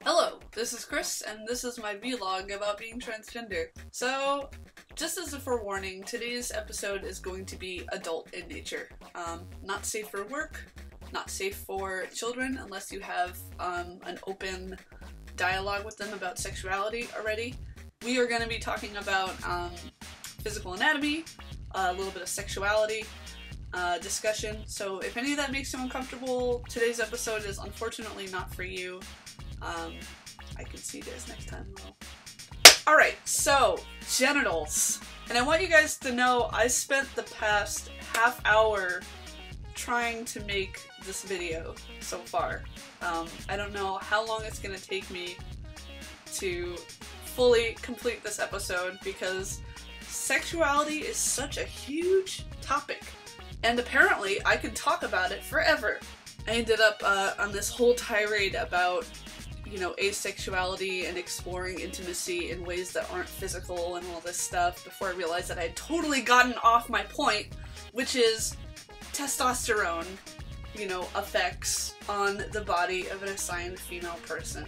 Hello, this is Chris, and this is my vlog about being transgender. So, just as a forewarning, today's episode is going to be adult in nature. Not safe for work, not safe for children unless you have an open dialogue with them about sexuality already. We are going to be talking about physical anatomy, a little bit of sexuality, discussion. So if any of that makes you uncomfortable, today's episode is unfortunately not for you. I can see you guys next time though. Alright, so genitals. And I want you guys to know I spent the past half hour trying to make this video so far. I don't know how long it's gonna take me to fully complete this episode because sexuality is such a huge topic. And apparently I could talk about it forever. I ended up on this whole tirade about, you know, asexuality and exploring intimacy in ways that aren't physical and all this stuff before I realized that I had totally gotten off my point, which is testosterone, you know, effects on the body of an assigned female person.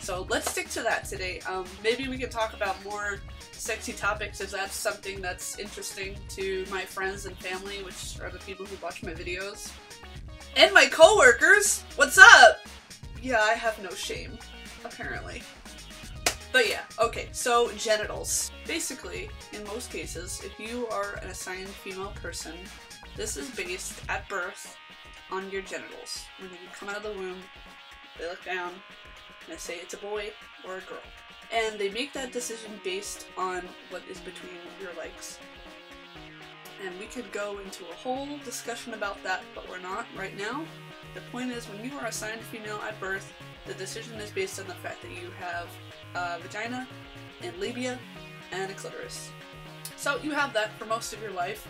So let's stick to that today. Maybe we can talk about more sexy topics if that's something that's interesting to my friends and family, which are the people who watch my videos. And my coworkers! What's up? Yeah, I have no shame, apparently. But yeah, okay, so genitals. Basically, in most cases, if you are an assigned female person, this is based at birth on your genitals. When you come out of the womb, they look down and they say it's a boy or a girl. And they make that decision based on what is between your legs. And we could go into a whole discussion about that, but we're not right now. The point is, when you are assigned female at birth, the decision is based on the fact that you have a vagina, and labia, and a clitoris. So you have that for most of your life.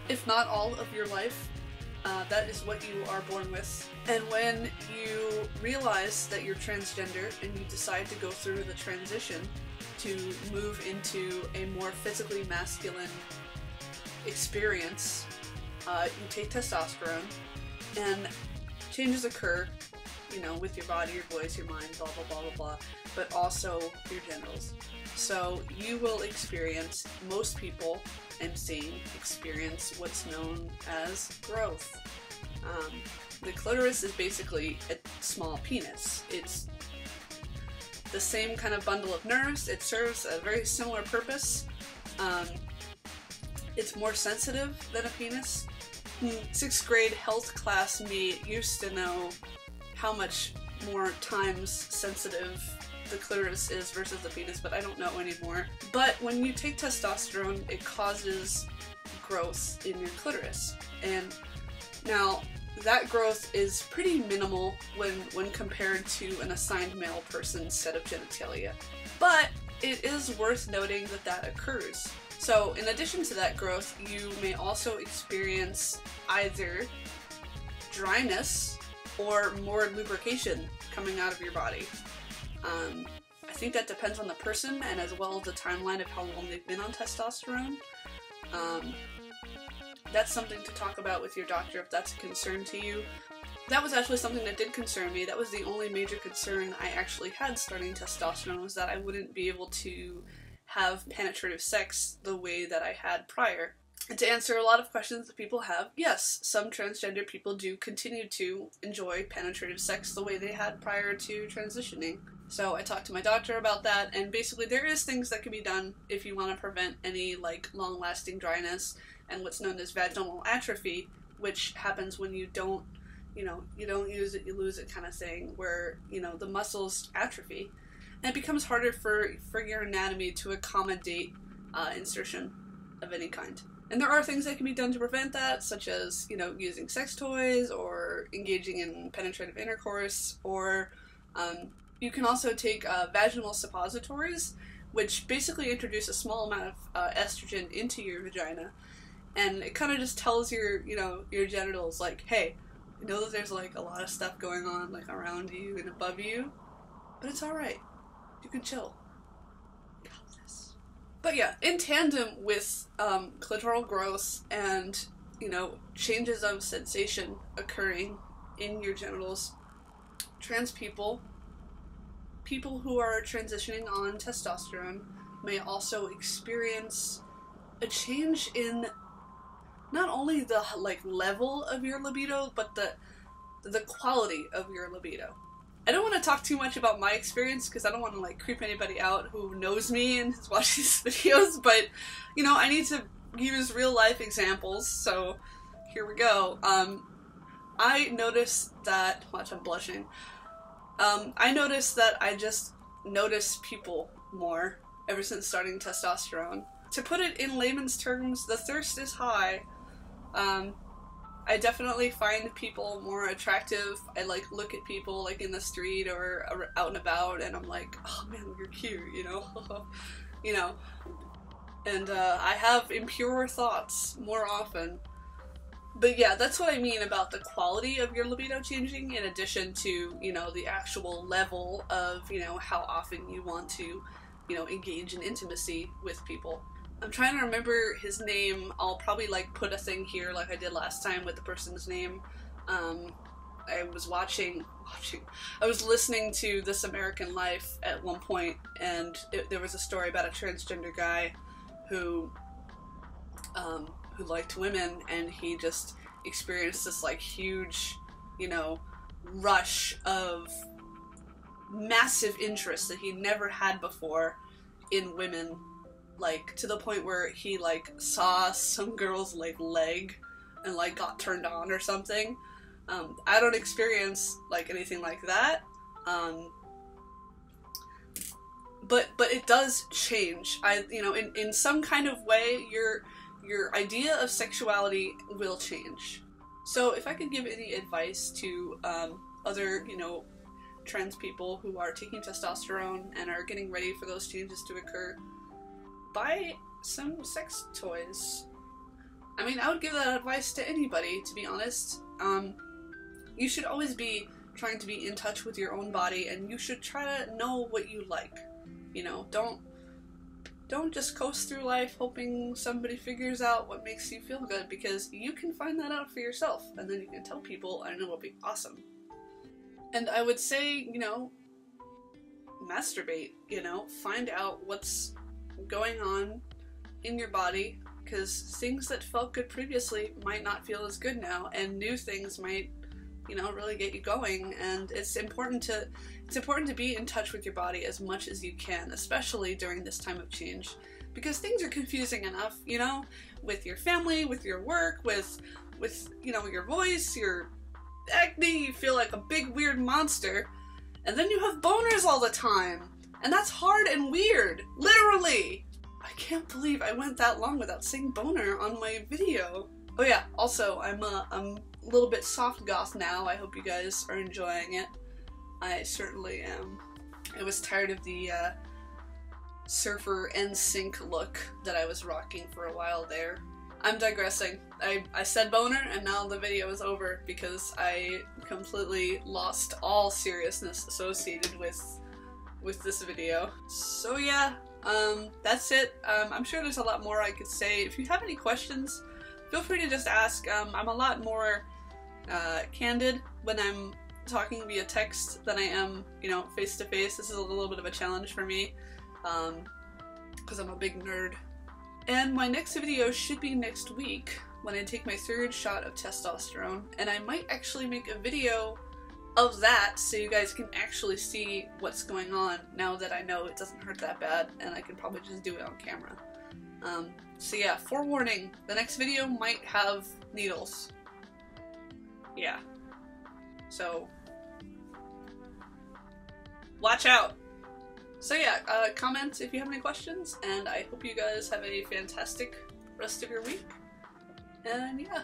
If not all of your life, that is what you are born with. And when you realize that you're transgender and you decide to go through the transition to move into a more physically masculine experience, you take testosterone, and changes occur, you know, with your body, your voice, your mind, blah blah blah blah blah, but also your genitals. So you will experience, most people I'm seeing experience what's known as growth. The clitoris is basically a small penis. It's the same kind of bundle of nerves. It serves a very similar purpose. It's more sensitive than a penis. 6th grade health class me used to know how much more times sensitive the clitoris is versus the penis, but I don't know anymore. But when you take testosterone, it causes growth in your clitoris. And now, that growth is pretty minimal when compared to an assigned male person's set of genitalia. But it is worth noting that that occurs. So in addition to that growth, you may also experience either dryness or more lubrication coming out of your body. I think that depends on the person and as well as the timeline of how long they've been on testosterone. That's something to talk about with your doctor if that's a concern to you. That was actually something that did concern me. That was the only major concern I actually had starting testosterone, was that I wouldn't be able to have penetrative sex the way that I had prior. And to answer a lot of questions that people have, yes, some transgender people do continue to enjoy penetrative sex the way they had prior to transitioning. So I talked to my doctor about that, and basically there is things that can be done if you want to prevent any like long-lasting dryness and what's known as vaginal atrophy, which happens when you don't, you don't use it, you lose it kind of thing, where, you know, the muscles atrophy. And it becomes harder for your anatomy to accommodate insertion of any kind. And there are things that can be done to prevent that, such as, you know, using sex toys or engaging in penetrative intercourse, or you can also take vaginal suppositories, which basically introduce a small amount of estrogen into your vagina. And it kind of just tells your genitals, like, hey, I know that there's like a lot of stuff going on like around you and above you, but it's alright. You can chill. You got this. But yeah, in tandem with clitoral growth and, you know, changes of sensation occurring in your genitals, trans people, people who are transitioning on testosterone, may also experience a change in not only the level of your libido, but the quality of your libido. I don't want to talk too much about my experience because I don't want to creep anybody out who knows me and has watched these videos, but you know, I need to use real life examples, so here we go. I noticed that, watch, I'm blushing. I noticed that I just notice people more ever since starting testosterone. To put it in layman's terms, the thirst is high. I definitely find people more attractive. I look at people in the street or out and about, and I'm like, oh man, you're cute, you know? You know. And I have impure thoughts more often. But yeah, that's what I mean about the quality of your libido changing, in addition to, you know, the actual level of, you know, how often you want to, you know, engage in intimacy with people. I'm trying to remember his name. I'll probably put a thing here like I did last time with the person's name. I was I was listening to This American Life at one point, and there was a story about a transgender guy who liked women, and he just experienced this huge, you know, rush of massive interest that he never had before in women, to the point where he saw some girl's leg and got turned on or something. I don't experience anything like that, but it does change. You know, in some kind of way, your idea of sexuality will change. So if I could give any advice to other, you know, trans people who are taking testosterone and are getting ready for those changes to occur, buy some sex toys. I mean, I would give that advice to anybody, to be honest. You should always be trying to be in touch with your own body, and you should try to know what you like. You know, don't just coast through life hoping somebody figures out what makes you feel good, because you can find that out for yourself, and then you can tell people, and it'll be awesome. And I would say, you know, masturbate, you know, find out what's going on in your body, because things that felt good previously might not feel as good now, and new things might, you know, really get you going. And it's important to be in touch with your body as much as you can, especially during this time of change, because things are confusing enough, you know, with your family, with your work, with you know, your voice, your acne. You feel like a big weird monster, and then you have boners all the time, and that's hard and weird, literally. I can't believe I went that long without saying boner on my video. Oh yeah, also, I'm a little bit soft goth now. I hope you guys are enjoying it. I certainly am. I was tired of the surfer NSYNC look that I was rocking for a while there. I'm digressing. I said boner, and now the video is over because I completely lost all seriousness associated with this video. So yeah, that's it. I'm sure there's a lot more I could say. If you have any questions, feel free to just ask. I'm a lot more candid when I'm talking via text than I am, you know, face to face. This is a little bit of a challenge for me, because I'm a big nerd. And my next video should be next week, when I take my 3rd shot of testosterone, and I might actually make a video of that so you guys can actually see what's going on, now that I know it doesn't hurt that bad, and I can probably just do it on camera. So yeah, forewarning, the next video might have needles. Yeah. So, watch out! So yeah, comment if you have any questions, and I hope you guys have a fantastic rest of your week. And yeah.